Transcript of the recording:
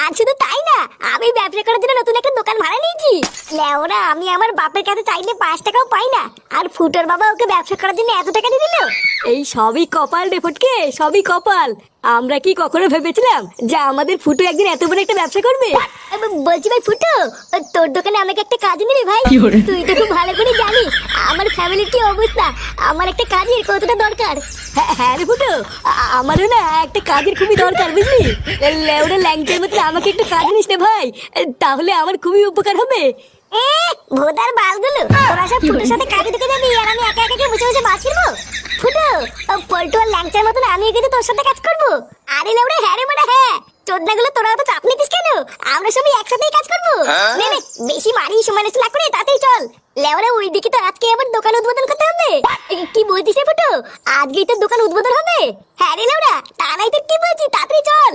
আর শুধু তাই না, আমি ব্যবসা করার জন্য নতুন একটা দোকান ভাড়া নিয়েছি। লেওরা, আমি আমার বাপের কাছে চাইলে 5 টাকাও পাই না, আর ফুটোর বাবা ওকে ব্যবসা করার জন্য এত টাকা দিয়ে দিল। এই সবই কপাল রে ফটকে, সবই কপাল। আমরা কি কখনো ভেবেছিলাম যে আমাদের ফুটো একদিন এত বড় একটা ব্যবসা করবে? বলছি ভাই ফুটো, তোর দোকানে আমাকে একটা কাজ নিবি ভাই? তুই তো খুব ভালো করে জানিস আমার ফ্যামিলির কি অবস্থা, আমার একটা কাজের কতটা দরকার। হ্যাঁ রে ফুটো, আমারও না একটা কাজের খুবই দরকার, বুঝলি? লেওরা ল্যাংচার মতো আমাকে একটু কাজ নিস না ভাই, তাহলে আমার খুবই উপকার হবে। এ ভোদার বালগুলো, তোরা সব ফুটোর সাথে কাজে ঢুকে যাবি আর আমি একা একা বসে বসে মাছ ছিড়বো? ফুটো, পল্টু আর ল্যাংচার মতন আমিও কিন্তু তোর সাথে কাজ করবো। আরে লেওরা, হ্যাঁ রে মানে হ্যাঁ, চোদনাগুলো তোরা তো চাপ নিতিস কেন? আমরা সবাই একসাথেই কাজ করবো। নে নে, বেশি মারি সময় নষ্ট না করে তাতেই চল। লেওরা, ওইদিকে তো আজকে আবার দোকান উদ্বোধন করতে হবে। কি বলছিস রে ফুটো, আজকেই তো দোকান উদ্বোধন হবে? হ্যাঁ রে লেওরা, তা নাই তো কি বলছি, তাড়াতাড়ি চল।